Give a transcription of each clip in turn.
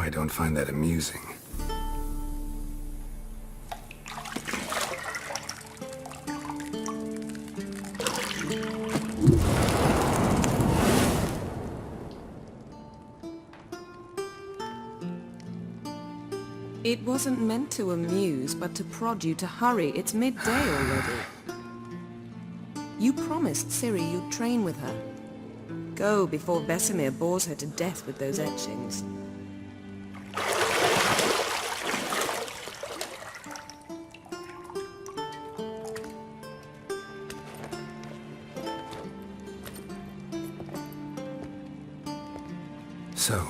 I don't find that amusing. It wasn't meant to amuse, but to prod you to hurry. It's midday already. You promised Ciri you'd train with her. Go before Vesemir bores her to death with those etchings. So,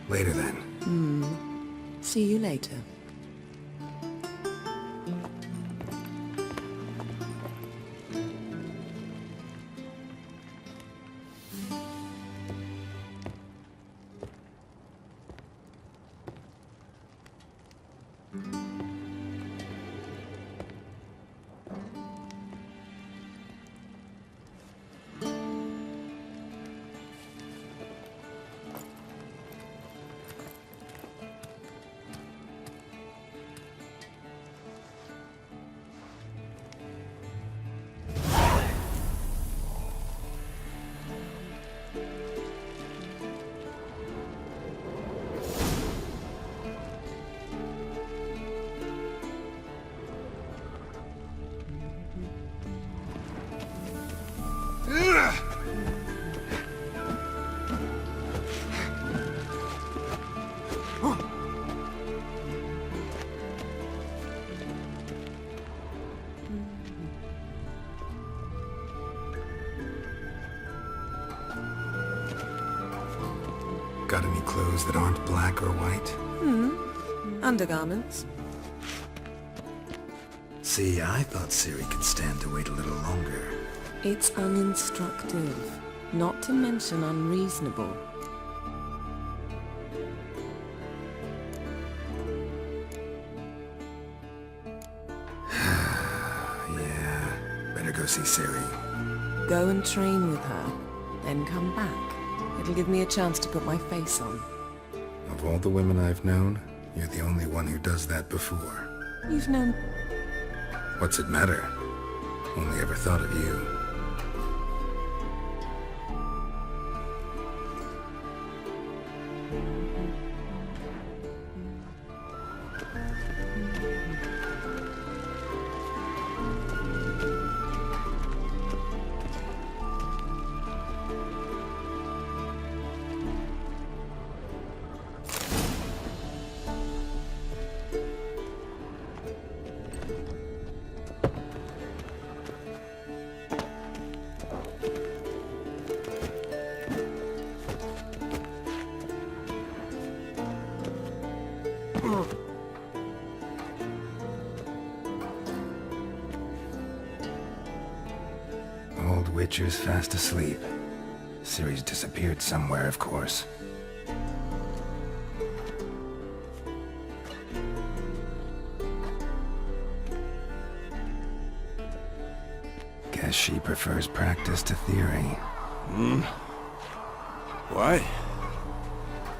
later then. See you later. Got any clothes that aren't black or white? Undergarments. See, I thought Ciri could stand to wait a little longer. It's uninstructive, not to mention unreasonable. Yeah, better go see Ciri. Go and train with her, then come back. It'll give me a chance to put my face on. Of all the women I've known, you're the only one who does that before. You've known... What's it matter? Only ever thought of you. Old Witcher's fast asleep. Ciri's disappeared somewhere, of course. Guess she prefers practice to theory. Why?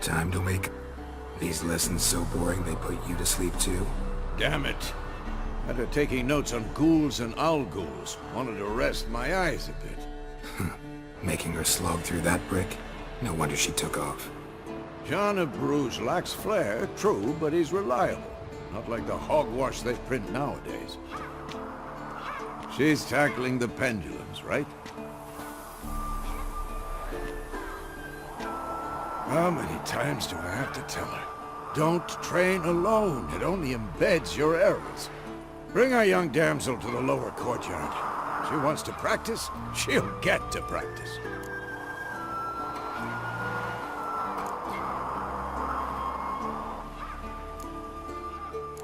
Time to wake up. These lessons so boring they put you to sleep too? Damn it. After taking notes on ghouls and owl-ghouls, wanted to rest my eyes a bit. Making her slog through that brick? No wonder she took off. John of Bruges lacks flair, true, but he's reliable. Not like the hogwash they print nowadays. She's tackling the pendulums, right? How many times do I have to tell her? Don't train alone. It only embeds your errors. Bring our young damsel to the lower courtyard. She wants to practice, she'll get to practice.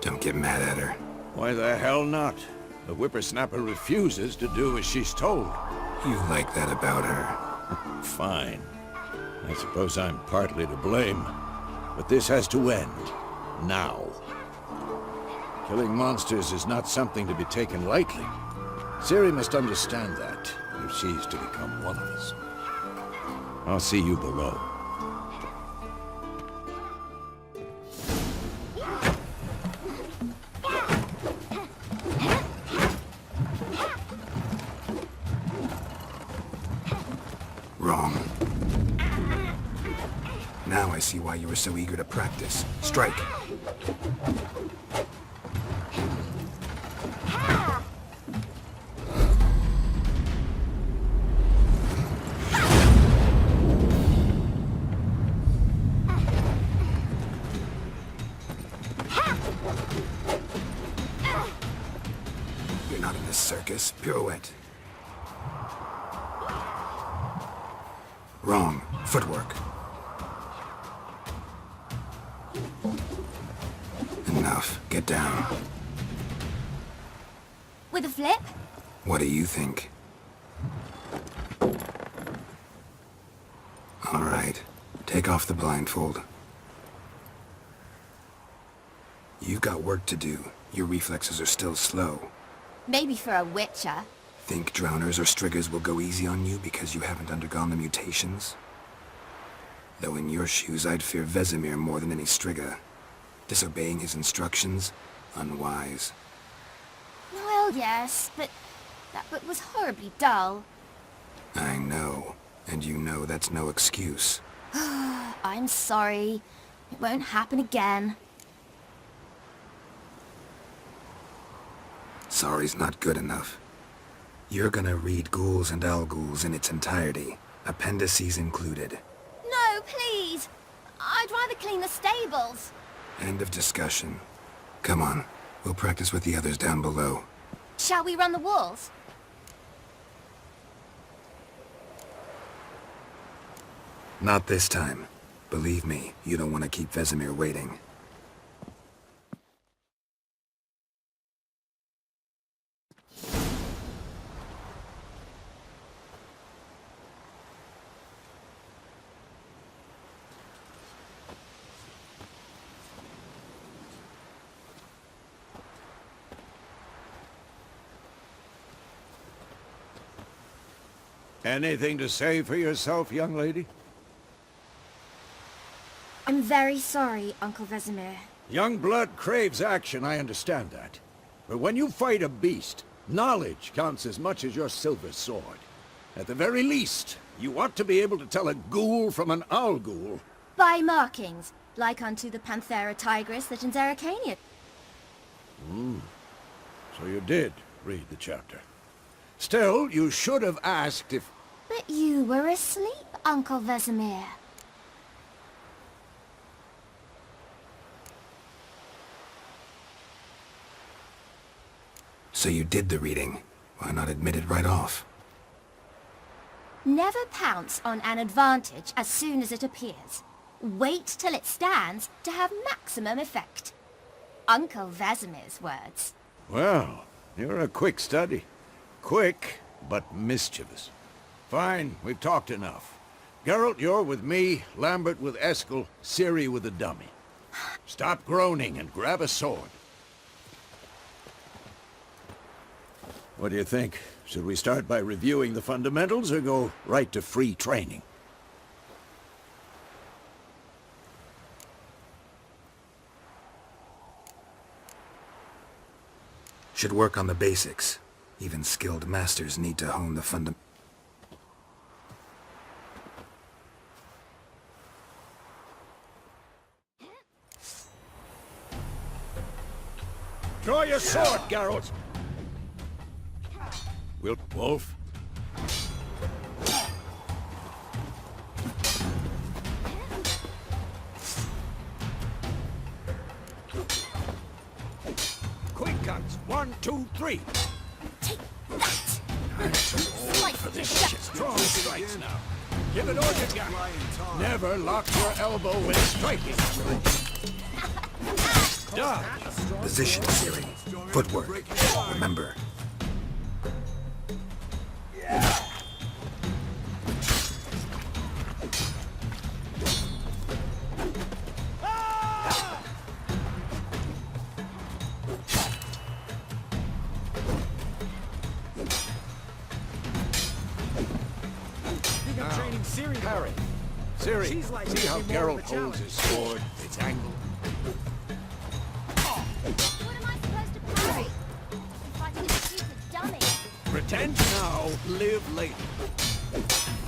Don't get mad at her. Why the hell not? The whippersnapper refuses to do as she's told. You like that about her. Fine. I suppose I'm partly to blame. But this has to end. Now. Killing monsters is not something to be taken lightly. Ciri must understand that, if she's to become one of us. I'll see you below. see why you were so eager to practice. Strike! You're not in this circus. Pirouette. Wrong. Footwork. Enough. Get down. With a flip? What do you think? All right. Take off the blindfold. You've got work to do. Your reflexes are still slow. Maybe for a witcher. Think drowners or striggers will go easy on you because you haven't undergone the mutations? Though in your shoes, I'd fear Vesemir more than any strigger. Disobeying his instructions? Unwise. Well, yes, but that book was horribly dull. I know. And you know that's no excuse. I'm sorry. It won't happen again. Sorry's not good enough. You're gonna read Ghouls and Al-Ghouls in its entirety, appendices included. No, please! I'd rather clean the stables. End of discussion. Come on, we'll practice with the others down below. Shall we run the walls? Not this time. Believe me, you don't want to keep Vesemir waiting. Anything to say for yourself, young lady? I'm very sorry, Uncle Vesemir. Young blood craves action, I understand that. But when you fight a beast, knowledge counts as much as your silver sword. At the very least, you ought to be able to tell a ghoul from an Al-Ghoul. By markings, like unto the Panthera tigris that in Zerrikania. So you did read the chapter. Still, you should have asked if... But you were asleep, Uncle Vesemir. So you did the reading. Why not admit it right off? Never pounce on an advantage as soon as it appears. Wait till it stands to have maximum effect. Uncle Vesemir's words. Well, you're a quick study. Quick, but mischievous. Fine, we've talked enough. Geralt, you're with me, Lambert with Eskel, Ciri with the dummy. Stop groaning and grab a sword. What do you think? Should we start by reviewing the fundamentals or go right to free training? Should work on the basics. Even skilled masters need to hone the Draw your sword, Geralt! Wolf? Quick cuts! 1, 2, 3! Take that! I'm too old for this shit. Strong strikes now. Give it all you got. Never lock your elbow when striking. Dodge. position, Ciri. Footwork. Remember. Harry. Ciri, see how Geralt holds his sword, its angle? What am I supposed to parry? I'm fighting a stupid dummy. Pretend now, live later.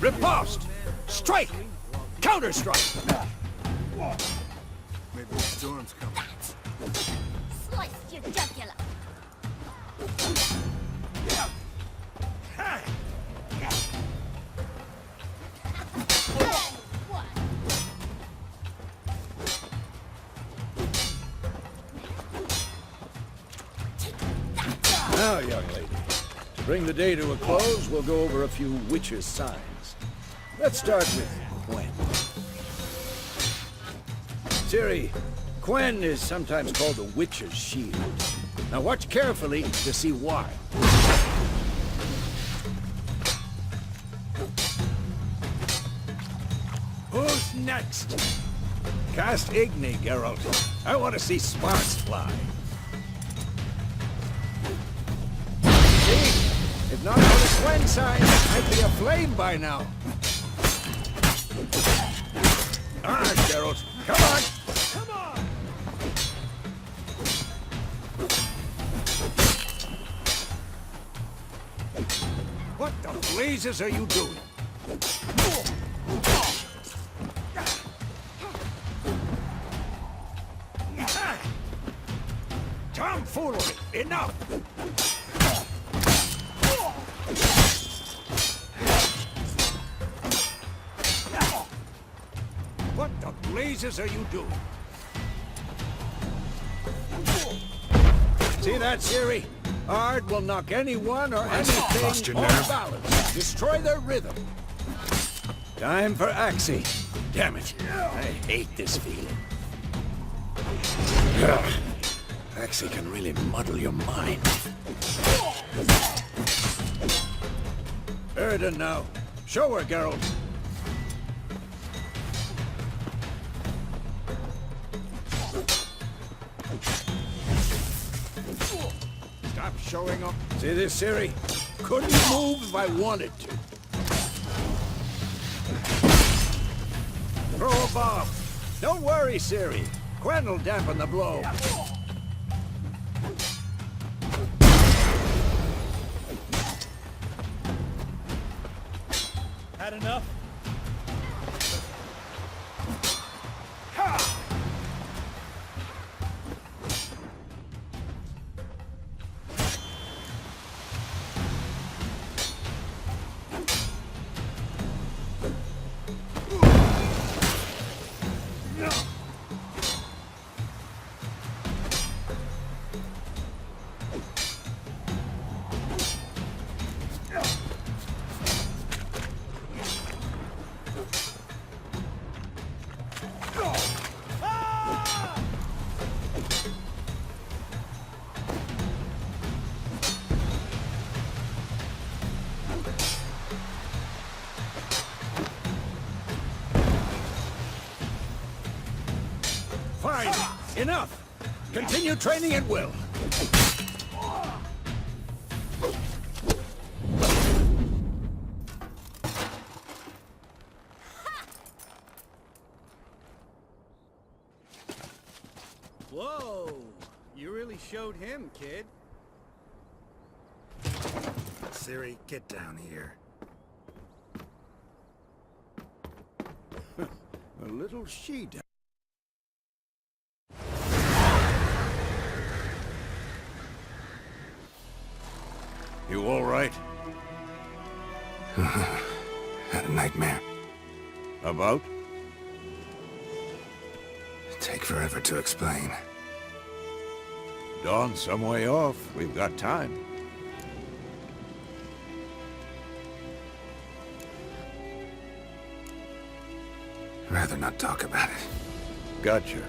Riposte! Strike! Counter-strike! Maybe the storm's coming. Sliced your jugular. Now, young lady, to bring the day to a close, we'll go over a few witches' signs. Let's start with Quen. Ciri, Quen is sometimes called the witch's shield. Now watch carefully to see why. Who's next? Cast Igni, Geralt. I want to see sparks fly. See? If not for the Quen sign, I'd be aflame by now. All right, Geralt. Come on! Come on! What the blazes are you doing? Tomfoolery! Enough! What the blazes are you doing? See that, Ciri? Ard will knock anyone or anything off balance. Destroy their rhythm. Time for Axie. Damn it. I hate this feeling. Axie can really muddle your mind. Erden now. Show her, Geralt. Stop showing up. See this, Ciri? Couldn't move if I wanted to. Throw a bomb. Don't worry, Ciri. Quen will dampen the blow. Had enough? Fine. Enough. Continue training at will. Whoa! You really showed him, kid. Ciri, get down here. A little she-devil. You all right? Had a nightmare. About? Take forever to explain. Dawn's some way off. We've got time. Rather not talk about it. Gotcha.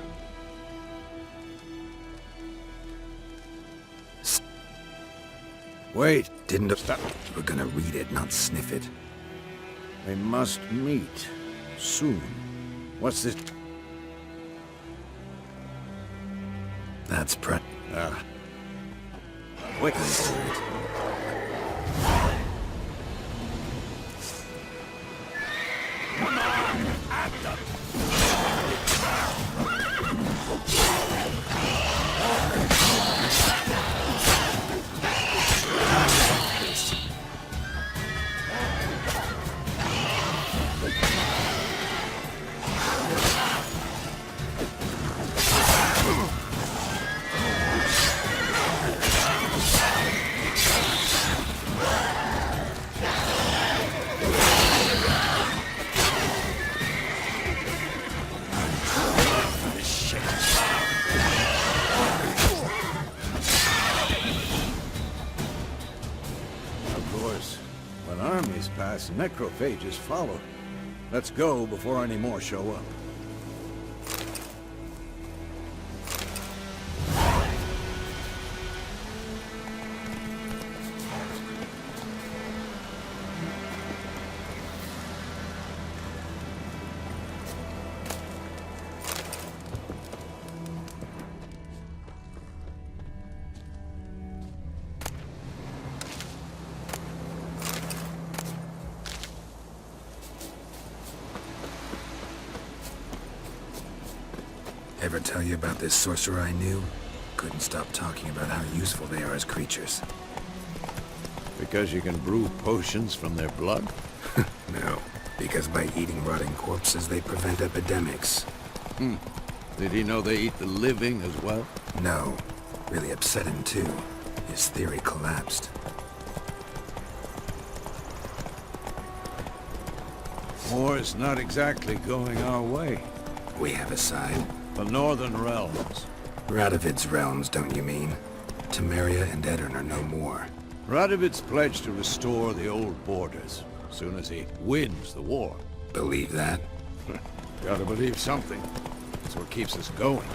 Wait. Didn't stop. We're gonna read it, not sniff it. They must meet. Soon. What's this? That's Quick. high-class necrophages follow. Let's go before any more show up. Ever tell you about this sorcerer I knew? Couldn't stop talking about how useful they are as creatures. Because you can brew potions from their blood? No, because by eating rotting corpses, they prevent epidemics. Did he know they eat the living as well? No, really upset him too. His theory collapsed. War's not exactly going our way. We have a side. The Northern Realms. Radovid's realms, don't you mean? Temeria and Edirn are no more. Radovid's pledged to restore the old borders, as soon as he wins the war. Believe that? Gotta believe something. That's what keeps us going.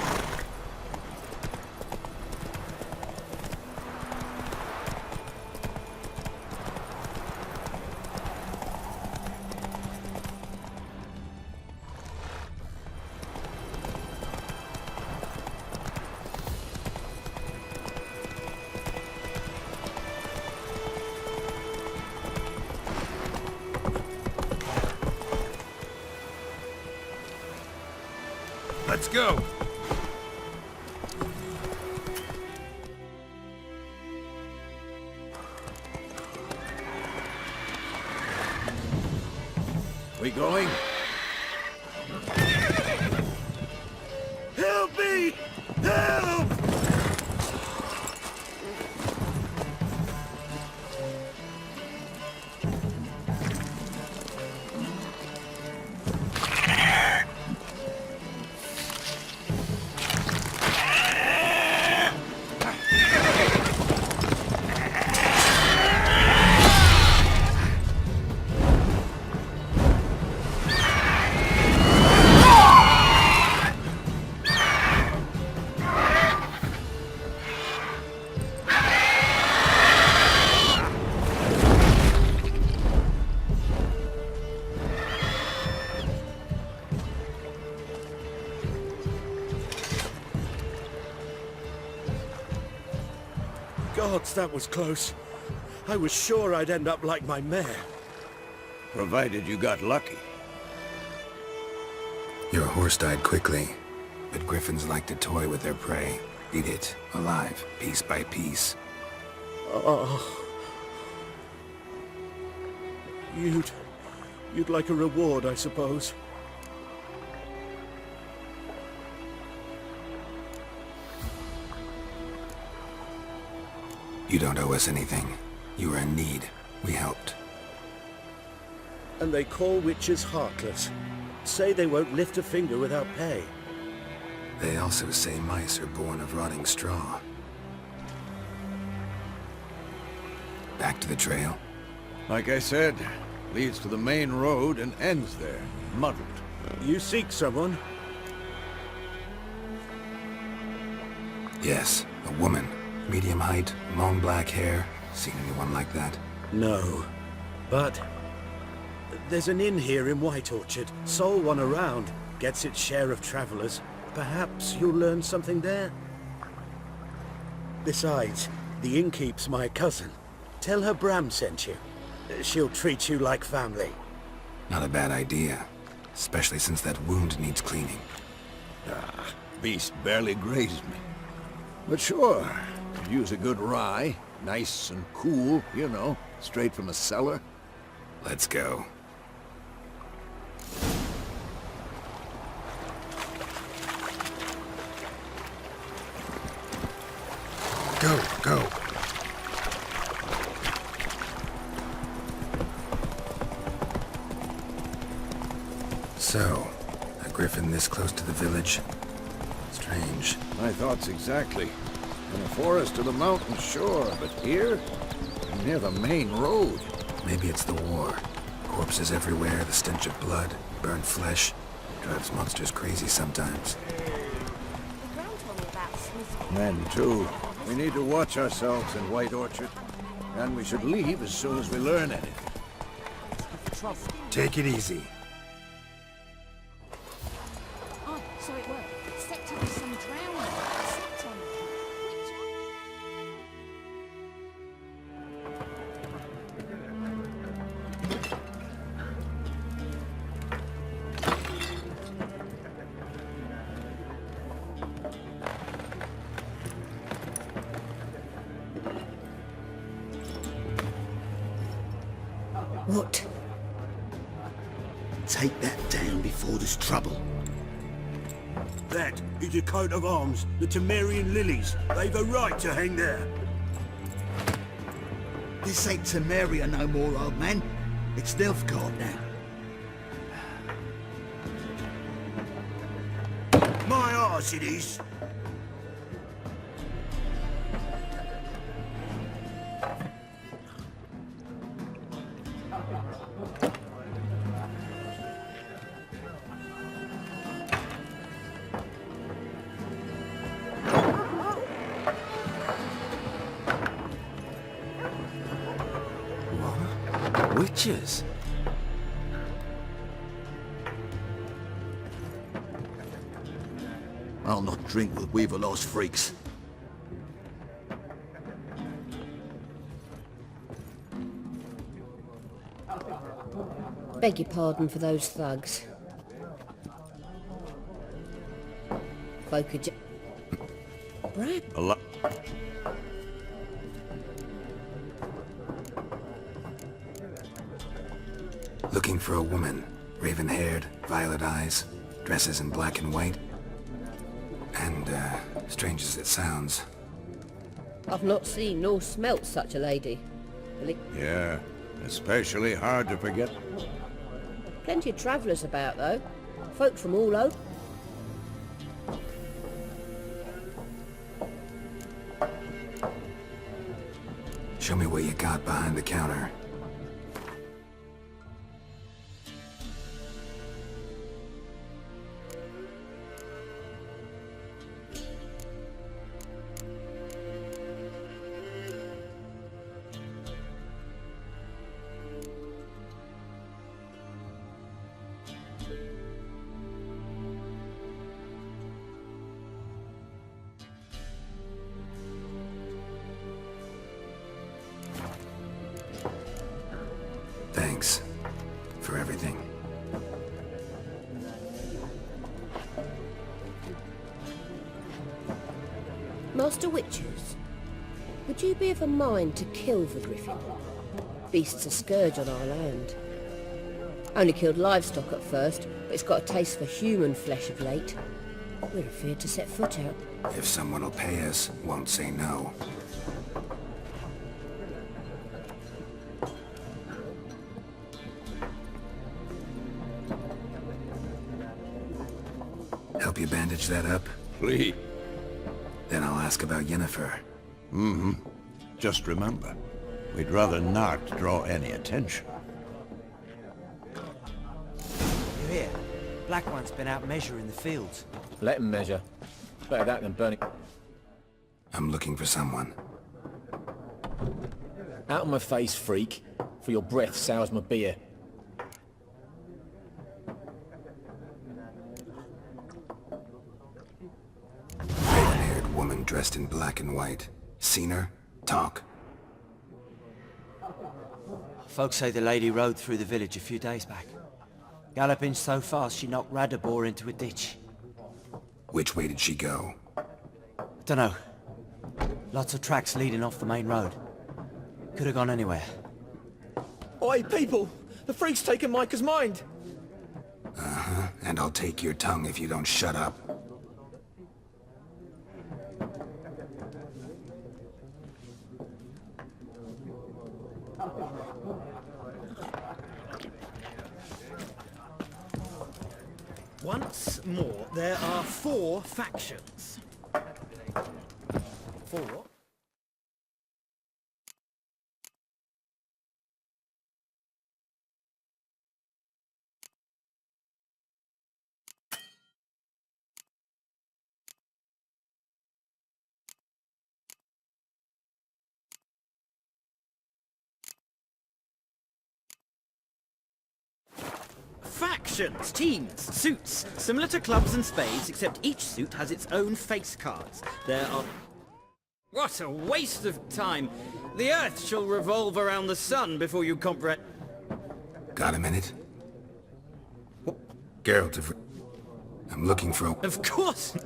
Let's go! We going? Help me! Help! Gods, that was close. I was sure I'd end up like my mare. Provided you got lucky. Your horse died quickly, but griffins like to toy with their prey. Eat it, alive, piece by piece. Oh. You'd like a reward, I suppose. You don't owe us anything. You were in need. We helped. And they call witches heartless. Say they won't lift a finger without pay. They also say mice are born of rotting straw. Back to the trail? Like I said, leads to the main road and ends there, muddled. You seek someone? Yes, a woman. Medium height, long black hair. Seen anyone like that? No. But there's an inn here in White Orchard. Sole one around. Gets its share of travelers. Perhaps you'll learn something there? Besides, the innkeep's my cousin. Tell her Bram sent you. She'll treat you like family. Not a bad idea. Especially since that wound needs cleaning. Beast barely grazed me. But sure, could use a good rye. Nice and cool, you know, straight from a cellar. Let's go. Go. So, a griffin this close to the village? Strange. My thoughts exactly. In a forest or the mountain, sure, but here? Near the main road. Maybe it's the war. Corpses everywhere, the stench of blood, burnt flesh. Drives monsters crazy sometimes. Men, too. We need to watch ourselves in White Orchard. And we should leave as soon as we learn anything. Take it easy. Oh, so it worked. Set to some drowning. Set on it. What? Take that down before there's trouble. That is a coat of arms, the Temerian lilies. They've a right to hang there. This ain't Temeria no more, old man. It's Nilfgaard now. My arse it is. Witches? I'll not drink with Weaverlost freaks. Beg your pardon for those thugs. Folk are Brad? A lot. Looking for a woman. Raven-haired, violet eyes, dresses in black and white. And, strange as it sounds, I've not seen nor smelt such a lady. Yeah, especially hard to forget. Plenty of travellers about, though. Folk from all over. show me what you got behind the counter. Thanks for everything. Master Witches, would you be of a mind to kill the griffin? Beast's a scourge on our land. Only killed livestock at first, but it's got a taste for human flesh of late. We're afeard to set foot out. If someone will pay us, won't say no. Help you bandage that up? Please. Then I'll ask about Yennefer. Just remember, we'd rather not draw any attention. You hear? Black One's been out measuring the fields. Let him measure. Better that than burning. I'm looking for someone. Out of my face, freak. For your breath sours my beer. Raven-haired woman dressed in black and white. Seen her? Talk. Folks say the lady rode through the village a few days back. Galloping so fast she knocked Radabor into a ditch. Which way did she go? Dunno. Lots of tracks leading off the main road. Could have gone anywhere. Oi, people! The freak's taken Micah's mind! And I'll take your tongue if you don't shut up. Once more, there are 4 factions. 4 Factions, teams, suits. Similar to clubs and spades, except each suit has its own face cards. There are... What a waste of time! The Earth shall revolve around the sun before you comprehend... Got a minute? Geralt of... I'm looking for a... Of course!